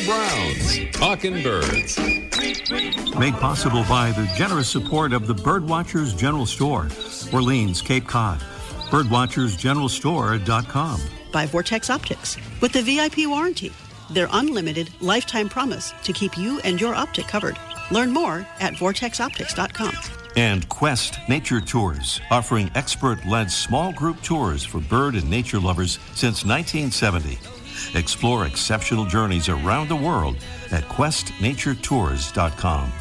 Charlie Brown's Talking Birds. Made possible by the generous support of the Birdwatchers General Store, Orleans, Cape Cod. Birdwatchersgeneralstore.com. By Vortex Optics with the VIP warranty, their unlimited lifetime promise to keep you and your optic covered. Learn more at vortexoptics.com. And Quest Nature Tours, offering expert-led small group tours for bird and nature lovers since 1970. Explore exceptional journeys around the world at questnaturetours.com.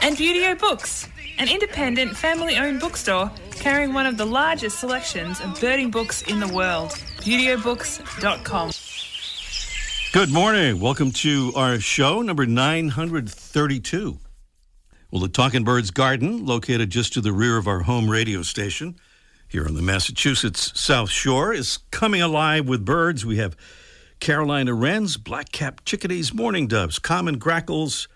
And Beautyo Books, an independent family-owned bookstore carrying one of the largest selections of birding books in the world. BeautyOBooks.com. Good morning. Welcome to our show, number 932. Well, the Talking Birds Garden, located just to the rear of our home radio station here on the Massachusetts South Shore, is coming alive with birds. We have Carolina wrens, black-capped chickadees, mourning doves, common grackles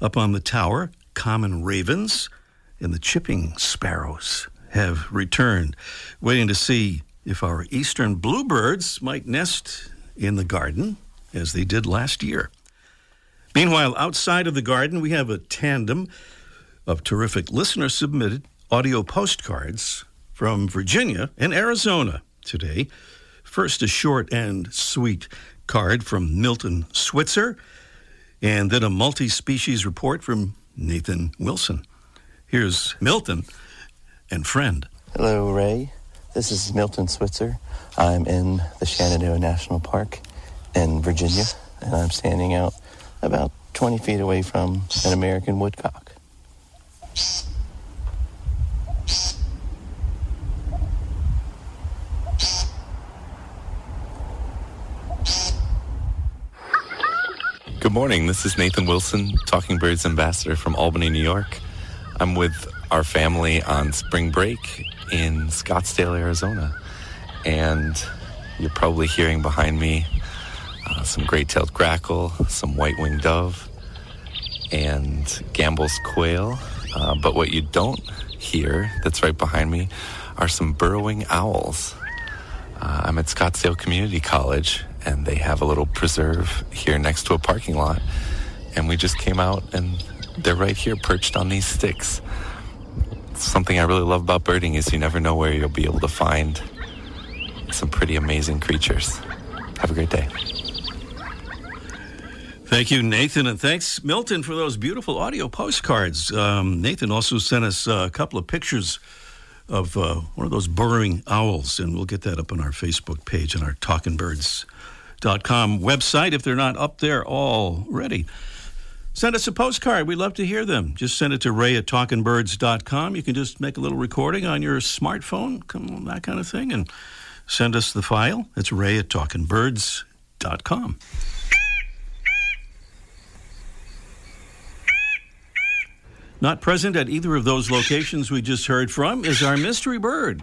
up on the tower, common ravens, and the chipping sparrows have returned, waiting to see if our eastern bluebirds might nest in the garden as they did last year. Meanwhile, outside of the garden, we have a tandem of terrific listener-submitted audio postcards from Virginia and Arizona today. First, a short and sweet card from Milton Switzer, and then a multi-species report from Nathan Wilson. Here's Milton and friend. Hello, Ray. This is Milton Switzer. I'm in the Shenandoah National Park in Virginia, and I'm standing out about 20 feet away from an American woodcock. Good morning. This is Nathan Wilson, Talking Birds Ambassador from Albany, New York. I'm with our family on spring break in Scottsdale, Arizona. And you're probably hearing behind me some gray-tailed grackle, some white-winged dove, and Gambel's quail. But what you don't hear that's right behind me are some burrowing owls. I'm at Scottsdale Community College, and they have a little preserve here next to a parking lot. And we just came out, and they're right here perched on these sticks. Something I really love about birding is you never know where you'll be able to find some pretty amazing creatures. Have a great day. Thank you, Nathan, and thanks, Milton, for those beautiful audio postcards. Nathan also sent us a couple of pictures of one of those burrowing owls, and we'll get that up on our Facebook page and our talkingbirds.com website if they're not up there already. Send us a postcard. We'd love to hear them. Just send it to ray@talkingbirds.com. You can just make a little recording on your smartphone, that kind of thing, and send us the file. It's ray@talkingbirds.com. Not present at either of those locations we just heard from is our mystery bird.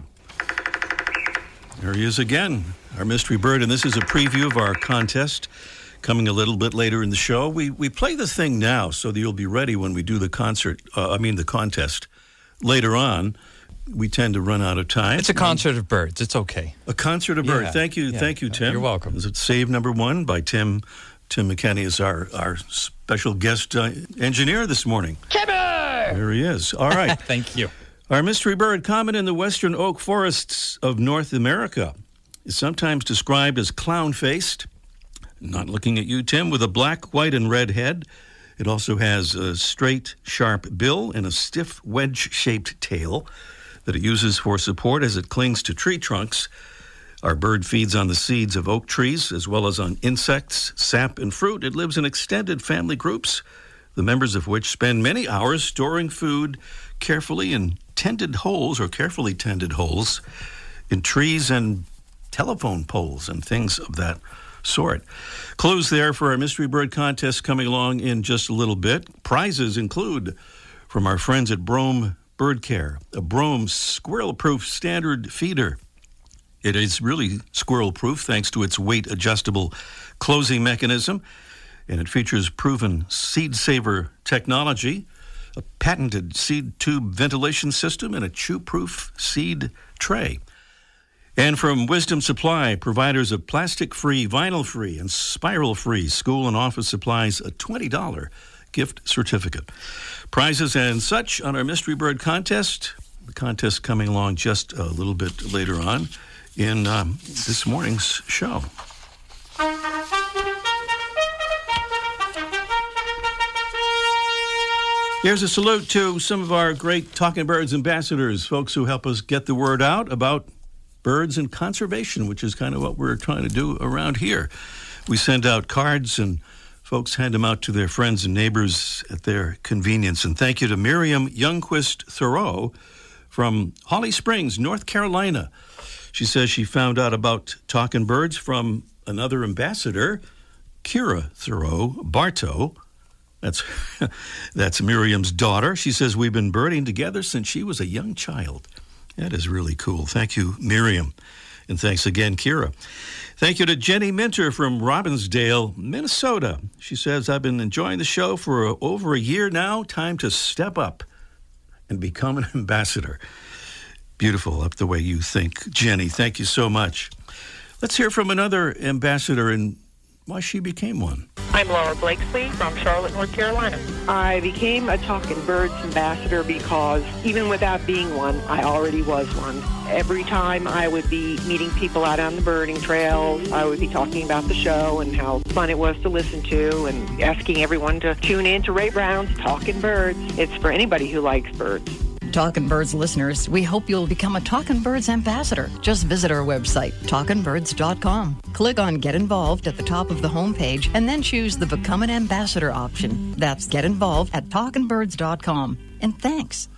There he is again, our mystery bird, and this is a preview of our contest coming a little bit later in the show. We play the thing now so that you'll be ready when we do the the contest later on. We tend to run out of time. It's a concert of birds. It's okay. A concert of birds. Thank you, Tim. You're welcome. Is it Save Number One by Tim? Tim McKenney is our special guest engineer this morning. Timmy! There he is. All right. Thank you. Our mystery bird, common in the western oak forests of North America, is sometimes described as clown-faced. Not looking at you, Tim, with a black, white, and red head. It also has a straight, sharp bill and a stiff wedge-shaped tail that it uses for support as it clings to tree trunks. Our bird feeds on the seeds of oak trees as well as on insects, sap, and fruit. It lives in extended family groups, the members of which spend many hours storing food carefully tended holes in trees and telephone poles and things of that sort. Clues there for our mystery bird contest coming along in just a little bit. Prizes include from our friends at Brome Bird Care, a Brome squirrel-proof standard feeder. It is really squirrel-proof thanks to its weight-adjustable closing mechanism, and it features proven seed-saver technology, a patented seed tube ventilation system, and a chew-proof seed tray. And from Wisdom Supply, providers of plastic-free, vinyl-free, and spiral-free school and office supplies, a $20 gift certificate. Prizes and such on our Mystery Bird contest. The contest coming along just a little bit later on in this morning's show. Here's a salute to some of our great Talking Birds ambassadors, folks who help us get the word out about birds and conservation, which is kind of what we're trying to do around here. We send out cards and folks hand them out to their friends and neighbors at their convenience. And thank you to Miriam Youngquist Thoreau from Holly Springs, North Carolina. She says she found out about Talking Birds from another ambassador, Kira Thoreau Bartow. That's Miriam's daughter. She says, we've been birding together since she was a young child. That is really cool. Thank you, Miriam. And thanks again, Kira. Thank you to Jenny Minter from Robbinsdale, Minnesota. She says, I've been enjoying the show for over a year now. Time to step up and become an ambassador. Beautiful, up the way you think, Jenny. Thank you so much. Let's hear from another ambassador and why she became one. I'm Laura Blakesley from Charlotte, North Carolina. I became a Talking Birds ambassador because even without being one, I already was one. Every time I would be meeting people out on the birding trails, I would be talking about the show and how fun it was to listen to and asking everyone to tune in to Ray Brown's Talking Birds. It's for anybody who likes birds. Talkin' Birds listeners, we hope you'll become a Talkin' Birds ambassador. Just visit our website, talkinbirds.com. Click on Get Involved at the top of the homepage and then choose the Become an Ambassador option. That's Get Involved at talkinbirds.com. And thanks.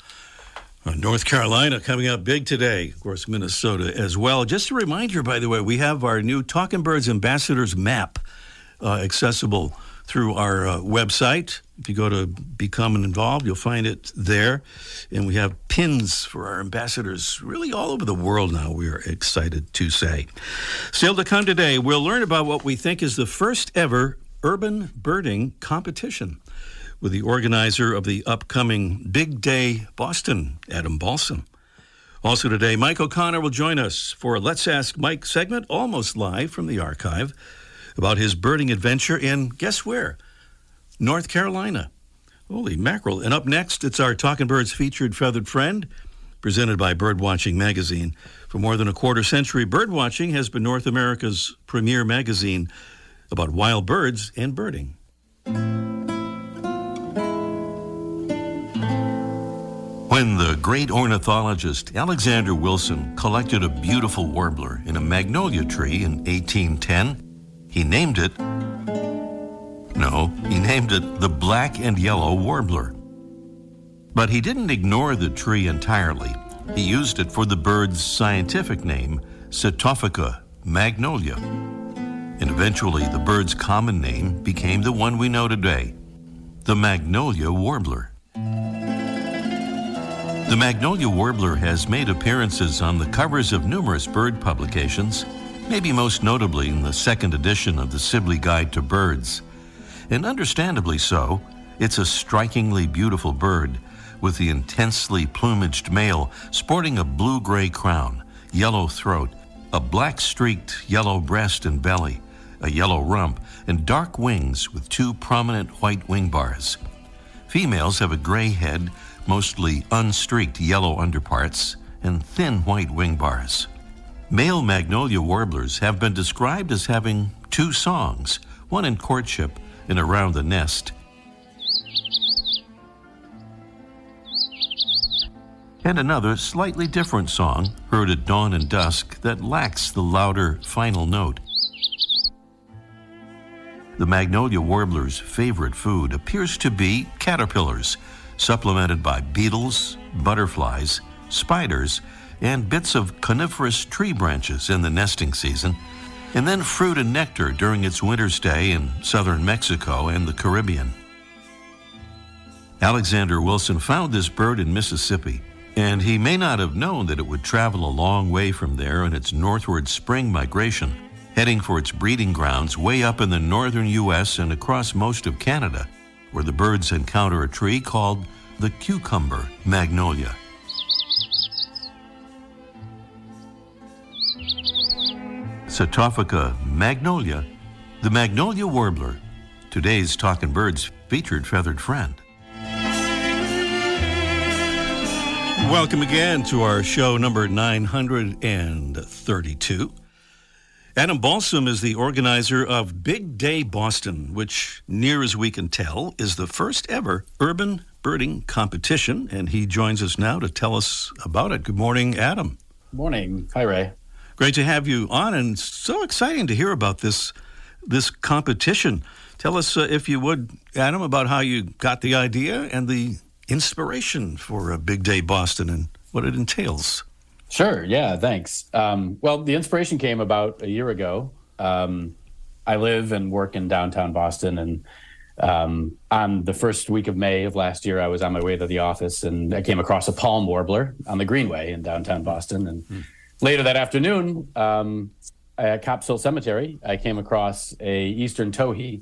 North Carolina coming up big today. Of course, Minnesota as well. Just a reminder, by the way, we have our new Talkin' Birds Ambassadors map accessible through our website. If you go to Become Involved, you'll find it there. And we have pins for our ambassadors really all over the world now, we are excited to say. Still to come today, we'll learn about what we think is the first ever urban birding competition with the organizer of the upcoming Big Day Boston, Adam Balsam. Also today, Mike O'Connor will join us for a Let's Ask Mike segment, almost live from the archive, about his birding adventure in, guess where? North Carolina. Holy mackerel. And up next, it's our Talking Birds featured feathered friend, presented by Birdwatching Magazine. For more than a quarter century, Birdwatching has been North America's premier magazine about wild birds and birding. When the great ornithologist Alexander Wilson collected a beautiful warbler in a magnolia tree in 1810, he named it the black and yellow warbler. But he didn't ignore the tree entirely. He used it for the bird's scientific name, Setophaga magnolia. And eventually the bird's common name became the one we know today, the magnolia warbler. The magnolia warbler has made appearances on the covers of numerous bird publications, maybe most notably in the second edition of the Sibley Guide to Birds. And understandably so, it's a strikingly beautiful bird with the intensely plumaged male sporting a blue-gray crown, yellow throat, a black-streaked yellow breast and belly, a yellow rump, and dark wings with two prominent white wing bars. Females have a gray head, mostly unstreaked yellow underparts, and thin white wing bars. Male magnolia warblers have been described as having two songs, one in courtship and around the nest, and another slightly different song heard at dawn and dusk that lacks the louder final note. The magnolia warbler's favorite food appears to be caterpillars, supplemented by beetles, butterflies, spiders, and bits of coniferous tree branches in the nesting season, and then fruit and nectar during its winter stay in southern Mexico and the Caribbean. Alexander Wilson found this bird in Mississippi, and he may not have known that it would travel a long way from there in its northward spring migration, heading for its breeding grounds way up in the northern U.S. and across most of Canada, where the birds encounter a tree called the cucumber magnolia. Setophaga magnolia, the magnolia warbler, today's Talkin' Birds featured feathered friend. Welcome again to our show number 932. Adam Balsam is the organizer of Big Day Boston, which, near as we can tell, is the first ever urban birding competition, and he joins us now to tell us about it. Good morning, Adam. Morning. Hi, Ray. Great to have you on, and so exciting to hear about this competition. Tell us, if you would, Adam, about how you got the idea and the inspiration for Big Day Boston and what it entails. Sure. Yeah, thanks. Well, the inspiration came about a year ago. I live and work in downtown Boston, and on the first week of May of last year, I was on my way to the office, and I came across a palm warbler on the Greenway in downtown Boston. And later that afternoon, at Cops Hill Cemetery, I came across a eastern towhee.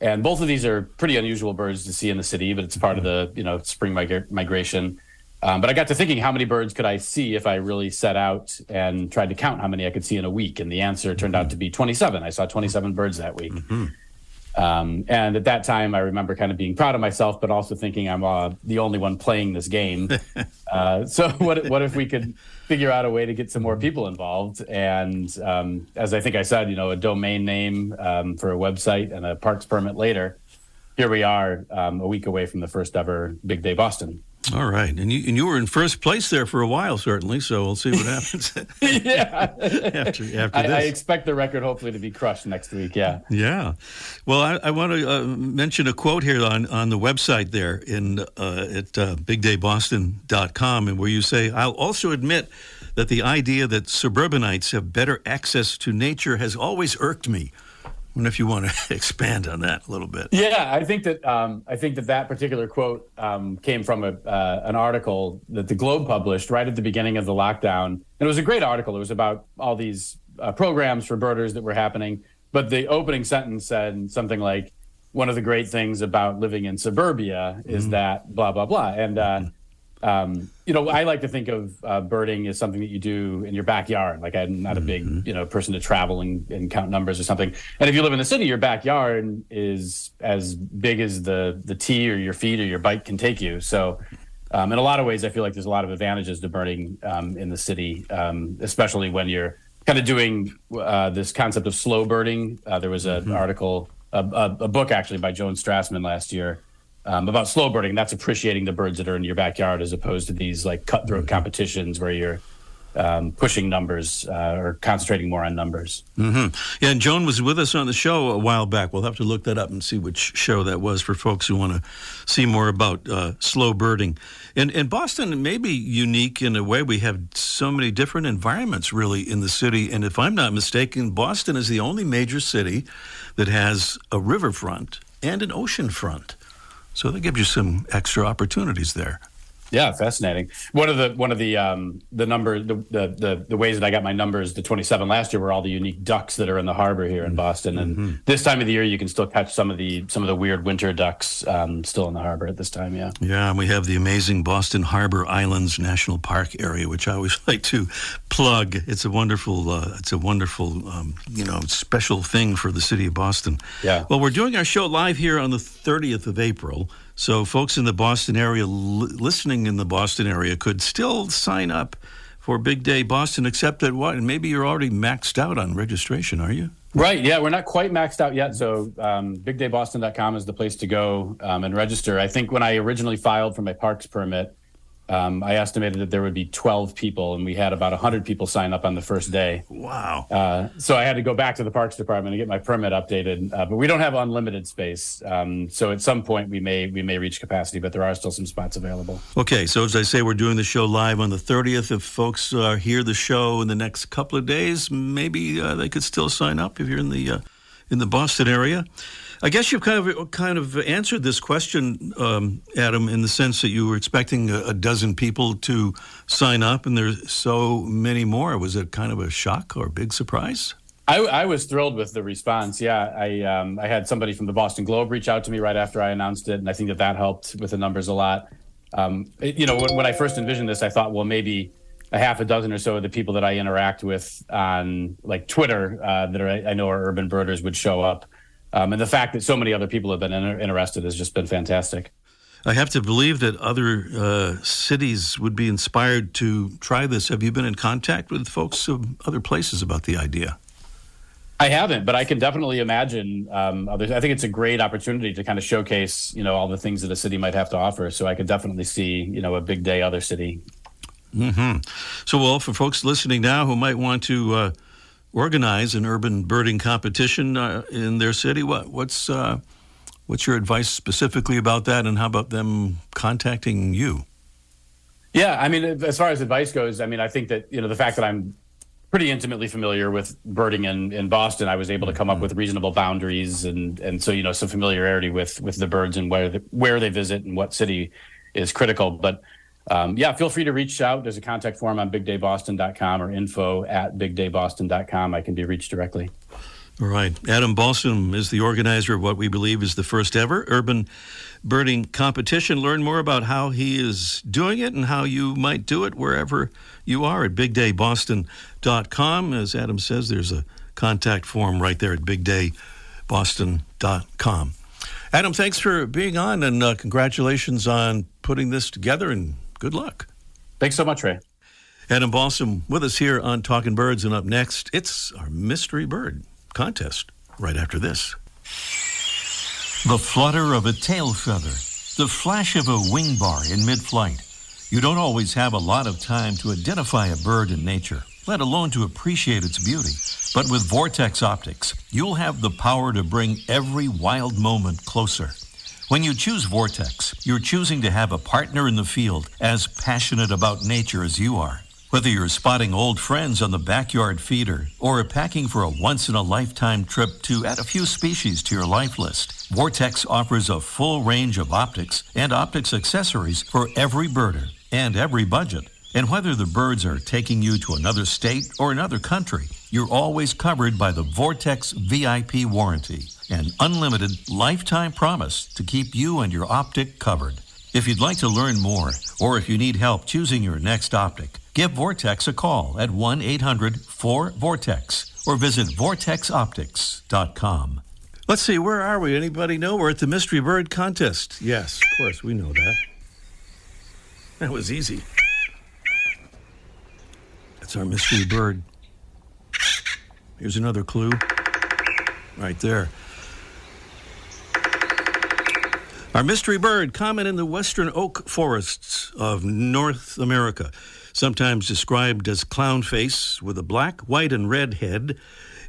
And both of these are pretty unusual birds to see in the city, but it's part of the spring migration. But I got to thinking, how many birds could I see if I really set out and tried to count how many I could see in a week? And the answer turned out to be 27. I saw 27 birds that week. And at that time, I remember kind of being proud of myself, but also thinking I'm the only one playing this game. So what if we could figure out a way to get some more people involved? And as I think I said, a domain name for a website and a parks permit later, here we are a week away from the first ever Big Day Boston. All right. And you were in first place there for a while, certainly, so we'll see what happens. Yeah. after this. I expect the record hopefully to be crushed next week, yeah. Yeah. Well, I want to mention a quote here on the website there at bigdayboston.com, and where you say, I'll also admit that the idea that suburbanites have better access to nature has always irked me. I wonder if you want to expand on that a little bit. Yeah, I think that particular quote came from an article that the Globe published right at the beginning of the lockdown. And it was a great article. It was about all these programs for birders that were happening. But the opening sentence said something like, one of the great things about living in suburbia is that blah, blah, blah. And, I like to think of birding as something that you do in your backyard. Like, I'm not a big, person to travel and count numbers or something. And if you live in the city, your backyard is as big as the tee or your feet or your bike can take you. So in a lot of ways, I feel like there's a lot of advantages to birding in the city, especially when you're kind of doing this concept of slow birding. There was an article, a book actually by Joan Strassman last year, about slow birding. That's appreciating the birds that are in your backyard as opposed to these like cutthroat competitions where you're pushing numbers or concentrating more on numbers. Yeah, and Joan was with us on the show a while back. We'll have to look that up and see which show that was for folks who want to see more about slow birding. And Boston may be unique in a way. We have so many different environments really in the city. And if I'm not mistaken, Boston is the only major city that has a riverfront and an ocean front. So that gives you some extra opportunities there. Yeah, fascinating. One of the number the ways that I got my numbers to 27 last year were all the unique ducks that are in the harbor here in Boston. And this time of the year, you can still catch some of the weird winter ducks still in the harbor at this time. Yeah. Yeah, and we have the amazing Boston Harbor Islands National Park area, which I always like to plug. It's a wonderful special thing for the city of Boston. Yeah. Well, we're doing our show live here on the 30th of April. So folks in the Boston area, listening in the Boston area, could still sign up for Big Day Boston, except that maybe you're already maxed out on registration, are you? Right, yeah, we're not quite maxed out yet. So bigdayboston.com is the place to go and register. I think when I originally filed for my parks permit, I estimated that there would be 12 people, and we had about 100 people sign up on the first day. Wow. So I had to go back to the Parks Department and get my permit updated. But we don't have unlimited space. So at some point we may reach capacity, but there are still some spots available. Okay, so as I say, we're doing the show live on the 30th. If folks hear the show in the next couple of days, maybe they could still sign up if you're in the Boston area. I guess you've kind of answered this question, Adam, in the sense that you were expecting a dozen people to sign up, and there's so many more. Was it kind of a shock or a big surprise? I was thrilled with the response. Yeah, I had somebody from the Boston Globe reach out to me right after I announced it, and I think that helped with the numbers a lot. When I first envisioned this, I thought, well, maybe a half a dozen or so of the people that I interact with on like Twitter I know are urban birders would show up. And the fact that so many other people have been interested has just been fantastic. I have to believe that other cities would be inspired to try this. Have you been in contact with folks of other places about the idea? I haven't, but I can definitely imagine others. I think it's a great opportunity to kind of showcase, all the things that a city might have to offer. So I could definitely see, a big day other city. Mm-hmm. So, well, for folks listening now who might want to organize an urban birding competition in their city, what's your advice specifically about that, and how about them contacting you? Yeah, I mean, as far as advice goes, I mean, I think that, the fact that I'm pretty intimately familiar with birding in Boston, I was able to come up with reasonable boundaries and so, some familiarity with the birds and where they visit and what city is critical. But feel free to reach out. There's a contact form on bigdayboston.com or info@bigdayboston.com. I can be reached directly. All right. Adam Balsam is the organizer of what we believe is the first ever urban birding competition. Learn more about how he is doing it and how you might do it wherever you are at bigdayboston.com. As Adam says, there's a contact form right there at bigdayboston.com. Adam, thanks for being on, and congratulations on putting this together, and good luck. Thanks so much, Ray. Adam Balsam with us here on Talking Birds, and up next, it's our mystery bird contest right after this. The flutter of a tail feather, the flash of a wing bar in mid-flight. You don't always have a lot of time to identify a bird in nature, let alone to appreciate its beauty. But with Vortex Optics, you'll have the power to bring every wild moment closer. When you choose Vortex, you're choosing to have a partner in the field as passionate about nature as you are. Whether you're spotting old friends on the backyard feeder or packing for a once-in-a-lifetime trip to add a few species to your life list, Vortex offers a full range of optics and optics accessories for every birder and every budget. And whether the birds are taking you to another state or another country, you're always covered by the Vortex VIP warranty, an unlimited lifetime promise to keep you and your optic covered. If you'd like to learn more, or if you need help choosing your next optic, give Vortex a call at 1-800-4VORTEX or visit vortexoptics.com. Let's see, where are we? Anybody know? We're at the Mystery Bird Contest. Yes, of course, we know that. That was easy. That's our mystery bird. Here's another clue. Right there. Our mystery bird, common in the western oak forests of North America, sometimes described as clownface with a black, white, and red head.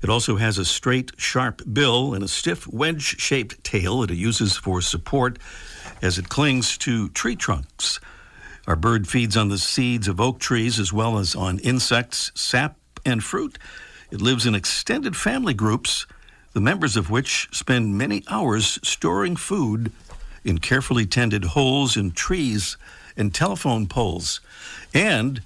It also has a straight, sharp bill and a stiff wedge-shaped tail that it uses for support as it clings to tree trunks. Our bird feeds on the seeds of oak trees as well as on insects, sap, and fruit. It lives in extended family groups, the members of which spend many hours storing food in carefully tended holes in trees and telephone poles. And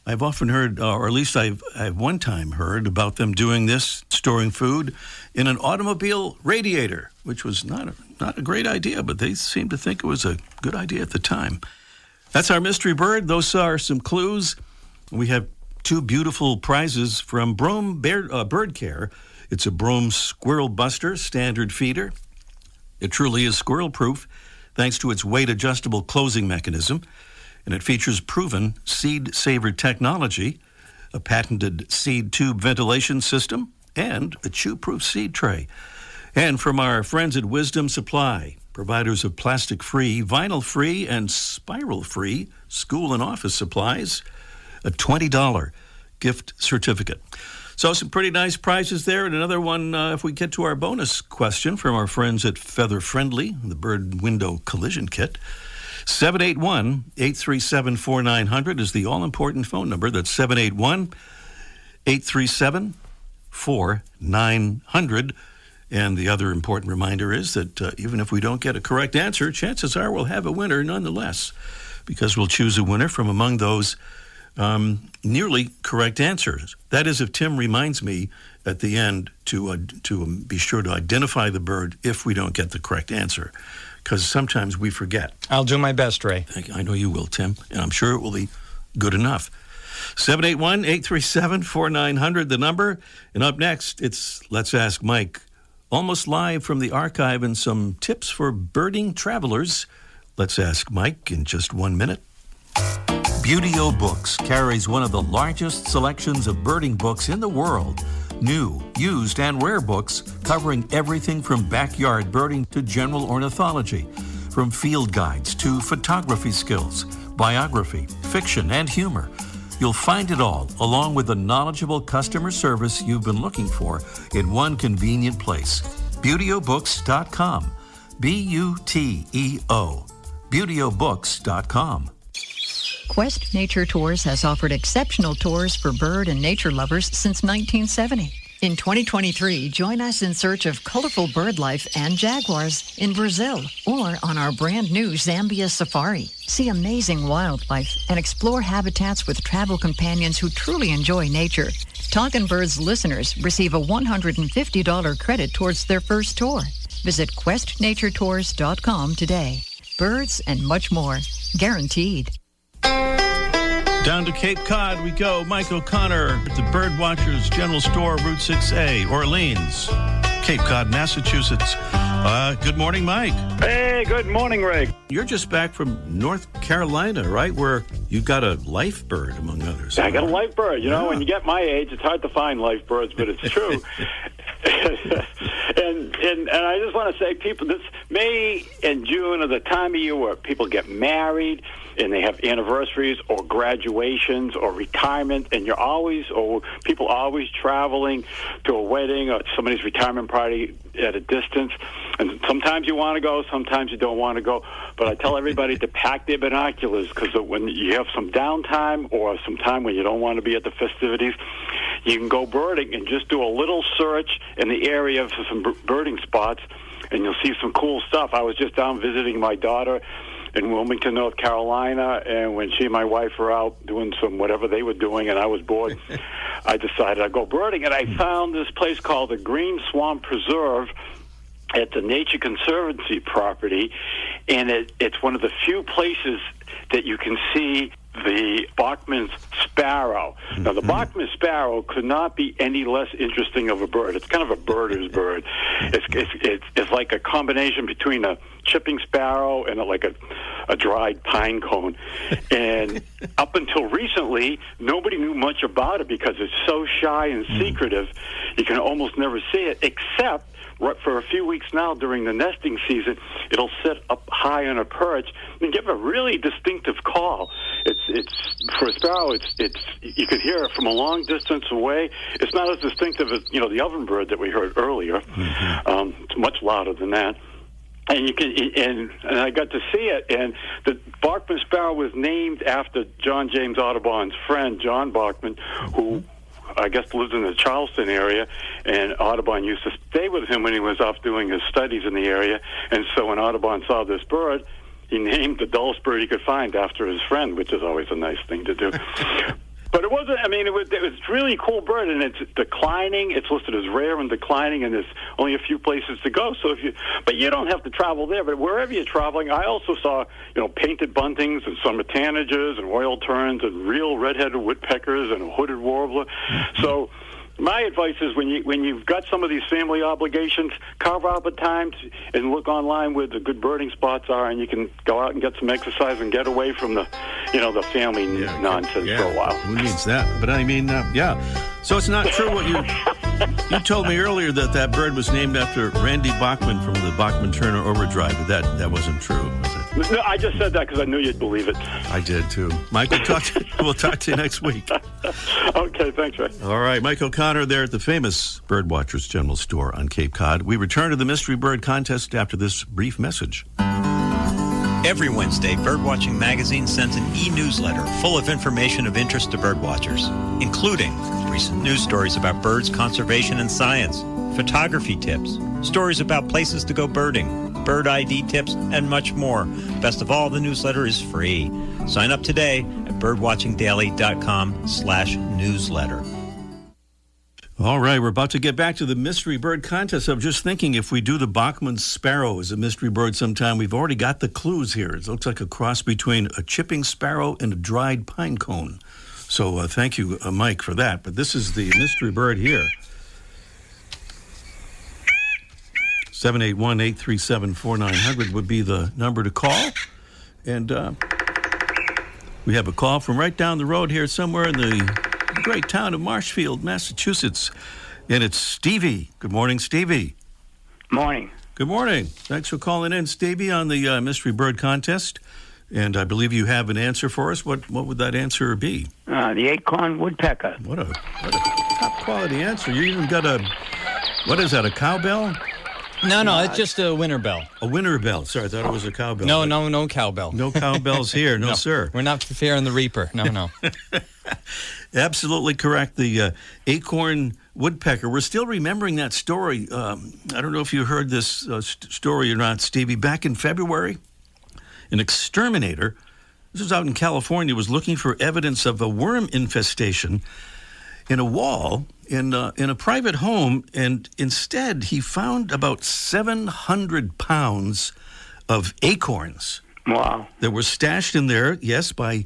I've often heard, or at least I've one time heard about them doing this, storing food in an automobile radiator, which was not a great idea, but they seemed to think it was a good idea at the time. That's our mystery bird. Those are some clues. We have two beautiful prizes from Brome Bird Care. It's a Brome Squirrel Buster standard feeder. It truly is squirrel-proof thanks to its weight-adjustable closing mechanism, and it features proven seed-saver technology, a patented seed tube ventilation system, and a chew-proof seed tray. And from our friends at Wisdom Supply, providers of plastic-free, vinyl-free, and spiral-free school and office supplies, a $20 gift certificate. So some pretty nice prizes there. And another one, if we get to our bonus question from our friends at Feather Friendly, the Bird Window Collision Kit. 781-837-4900 is the all-important phone number. That's 781-837-4900. And the other important reminder is that even if we don't get a correct answer, chances are we'll have a winner nonetheless, because we'll choose a winner from among those nearly correct answers. That is, if Tim reminds me at the end to be sure to identify the bird if we don't get the correct answer, because sometimes we forget. I'll do my best, Ray. I know you will, Tim, and I'm sure it will be good enough. 781-837-4900, the number. And up next, it's Let's Ask Mike. Almost live from the archive and some tips for birding travelers. Let's Ask Mike in just 1 minute. Beauty-O Books carries one of the largest selections of birding books in the world. New, used, and rare books covering everything from backyard birding to general ornithology, from field guides to photography skills, biography, fiction, and humor. You'll find it all, along with the knowledgeable customer service you've been looking for, in one convenient place. BeautyOBooks.com. B-U-T-E-O. BeautyOBooks.com. Quest Nature Tours has offered exceptional tours for bird and nature lovers since 1970. In 2023, join us in search of colorful bird life and jaguars in Brazil or on our brand new Zambia Safari. See amazing wildlife and explore habitats with travel companions who truly enjoy nature. Talkin' Birds listeners receive a $150 credit towards their first tour. Visit questnaturetours.com today. Birds and much more. Guaranteed. Down to Cape Cod we go. Mike O'Connor at the Birdwatchers General Store, Route 6A, Orleans, Cape Cod, Massachusetts. Good morning, Mike. Hey, good morning, Ray. You're just back from North Carolina, right, where you've got a life bird, among others. I got a life bird. You know, when you get my age, it's hard to find life birds, but it's true. and I just want to say, people, this May and June are the time of year where people get married and they have anniversaries or graduations or retirement, and people always traveling to a wedding or somebody's retirement party at a distance. And sometimes you want to go, sometimes you don't want to go. But I tell everybody to pack their binoculars, because when you have some downtime or some time when you don't want to be at the festivities, you can go birding and just do a little search in the area for some birding spots, and you'll see some cool stuff. I was just down visiting my daughter in Wilmington, North Carolina, and when she and my wife were out doing some whatever they were doing and I was bored, I decided I'd go birding, and I found this place called the Green Swamp Preserve at the Nature Conservancy property, and it's one of the few places that you can see the Bachman's sparrow. Now, the Bachman sparrow could not be any less interesting of a bird. It's kind of a birder's bird. It's like a combination between a chipping sparrow and a dried pine cone. And up until recently, nobody knew much about it because it's so shy and secretive, you can almost never see it, except for a few weeks now during the nesting season, it'll sit up high on a perch and give a really distinctive call. It's for a sparrow. It's you can hear it from a long distance away. It's not as distinctive as the ovenbird that we heard earlier. It's much louder than that. And you can, and I got to see it. And the Bachman sparrow was named after John James Audubon's friend, John Bachman, who I guess lived in the Charleston area, and Audubon used to stay with him when he was off doing his studies in the area. And so when Audubon saw this bird, he named the dullest bird he could find after his friend, which is always a nice thing to do. But it wasn't, it was a really cool bird, and it's declining. It's listed as rare and declining, and there's only a few places to go. But you don't have to travel there. But wherever you're traveling, I also saw, painted buntings and summer tanagers and royal terns and real red-headed woodpeckers and a hooded warbler. So my advice is when you've got some of these family obligations, carve out the time and look online where the good birding spots are, and you can go out and get some exercise and get away from the family nonsense for a while. Who needs that? But So it's not true what you told me earlier that bird was named after Randy Bachman from the Bachman-Turner Overdrive, but that wasn't true, was it? No, I just said that because I knew you'd believe it. I did, too. Mike, we'll talk to you next week. Okay, thanks, Ray. All right, Mike O'Connor there at the famous Birdwatchers General Store on Cape Cod. We return to the Mystery Bird Contest after this brief message. Every Wednesday, Birdwatching Magazine sends an e-newsletter full of information of interest to birdwatchers, including recent news stories about birds, conservation, and science, photography tips, stories about places to go birding, bird ID tips, and much more. Best of all, the newsletter is free. Sign up today at birdwatchingdaily.com/newsletter. All right, we're about to get back to the Mystery Bird Contest. I'm just thinking if we do the Bachman sparrow as a mystery bird sometime, we've already got the clues here. It looks like a cross between a chipping sparrow and a dried pine cone. So thank you, Mike, for that. But this is the mystery bird here. 781-837-4900 would be the number to call. And we have a call from right down the road here somewhere in the great town of Marshfield, Massachusetts. And it's Stevie. Good morning, Stevie. Morning. Good morning. Thanks for calling in, Stevie, on the Mystery Bird Contest. And I believe you have an answer for us. What would that answer be? The acorn woodpecker. What a top-quality answer. You even got what is that, a cowbell? No, it's just a winter bell. A winter bell. Sorry, I thought it was a cowbell. No cowbell. No cowbells here. No, sir. We're not fearing the reaper. No. Absolutely correct. The acorn woodpecker. We're still remembering that story. I don't know if you heard this story or not, Stevie. Back in February, an exterminator, this was out in California, was looking for evidence of a worm infestation in a wall in a private home, and instead he found about 700 pounds of acorns. Wow. That were stashed in there, yes, by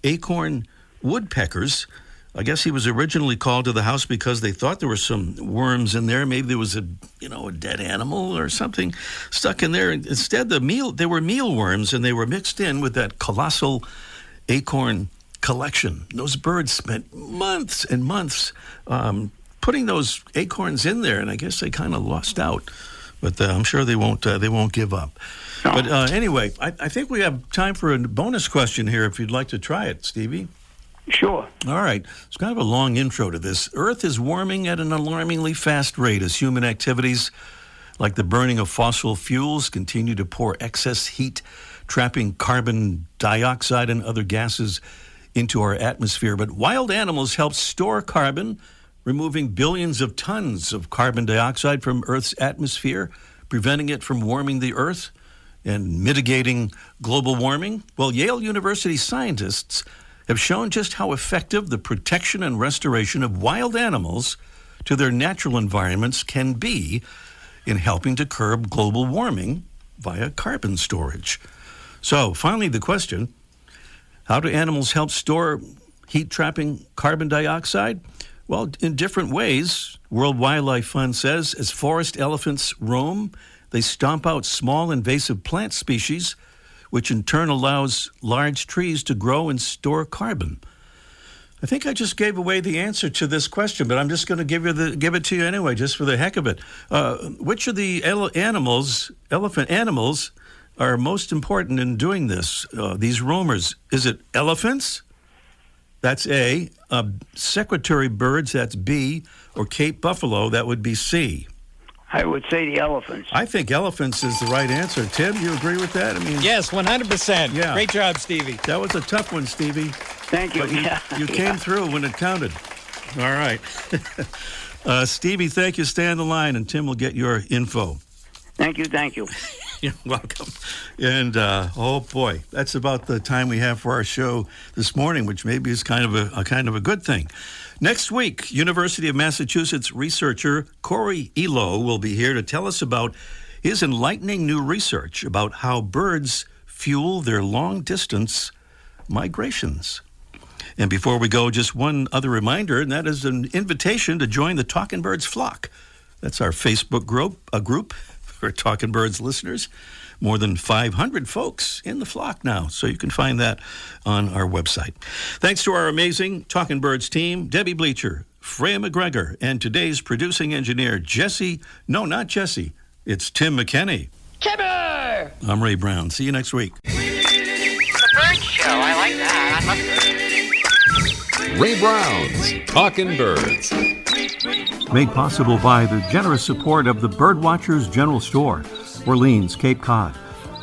acorn woodpeckers. I guess he was originally called to the house because they thought there were some worms in there. Maybe there was a dead animal or something stuck in there. Instead, they were mealworms, and they were mixed in with that colossal acorn collection. Those birds spent months and months putting those acorns in there, and I guess they kind of lost out. But I'm sure they won't give up. No. But anyway, I think we have time for a bonus question here if you'd like to try it, Stevie. Sure. All right. It's kind of a long intro to this. Earth is warming at an alarmingly fast rate as human activities like the burning of fossil fuels continue to pour excess heat, trapping carbon dioxide and other gases into our atmosphere. But wild animals help store carbon, removing billions of tons of carbon dioxide from Earth's atmosphere, preventing it from warming the Earth and mitigating global warming. Well, Yale University scientists have shown just how effective the protection and restoration of wild animals to their natural environments can be in helping to curb global warming via carbon storage. So, finally, the question, how do animals help store heat-trapping carbon dioxide? Well, in different ways. World Wildlife Fund says as forest elephants roam, they stomp out small invasive plant species, which in turn allows large trees to grow and store carbon. I think I just gave away the answer to this question, but I'm just going to give it to you anyway, just for the heck of it. Which of the elephant animals are most important in doing this, these roamers? Is it elephants? That's A. Secretary birds, that's B. Or Cape buffalo, that would be C. I would say the elephants. I think elephants is the right answer. Tim, you agree with that? Yes, 100%. Yeah. Great job, Stevie. That was a tough one, Stevie. Thank you. But you came through when it counted. All right. Stevie, thank you. Stay on the line, and Tim will get your info. Thank you. You're welcome. And, oh, boy, that's about the time we have for our show this morning, which maybe is kind of a good thing. Next week, University of Massachusetts researcher Corey Elo will be here to tell us about his enlightening new research about how birds fuel their long-distance migrations. And before we go, just one other reminder, and that is an invitation to join the Talking Birds flock. That's our Facebook group for Talking Birds listeners. More than 500 folks in the flock now, so you can find that on our website. Thanks to our amazing Talking Birds team, Debbie Bleacher, Freya McGregor, and today's producing engineer, not Jesse, it's Tim McKenney. Timber! I'm Ray Brown. See you next week. The Bird Show, I like that. I love it. Ray Brown's Talking Birds. Made possible by the generous support of the Birdwatchers General Store, Orleans, Cape Cod.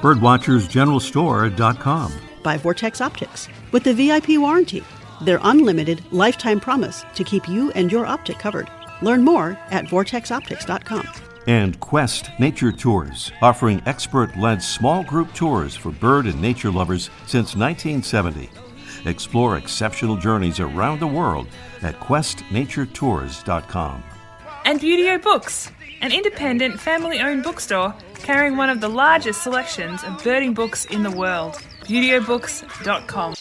Birdwatchersgeneralstore.com. By Vortex Optics. With the VIP warranty, their unlimited lifetime promise to keep you and your optic covered. Learn more at vortexoptics.com. And Quest Nature Tours, offering expert-led small group tours for bird and nature lovers since 1970. Explore exceptional journeys around the world at questnaturetours.com. And Beautyo Books, an independent family-owned bookstore carrying one of the largest selections of birding books in the world. BeautyOBooks.com.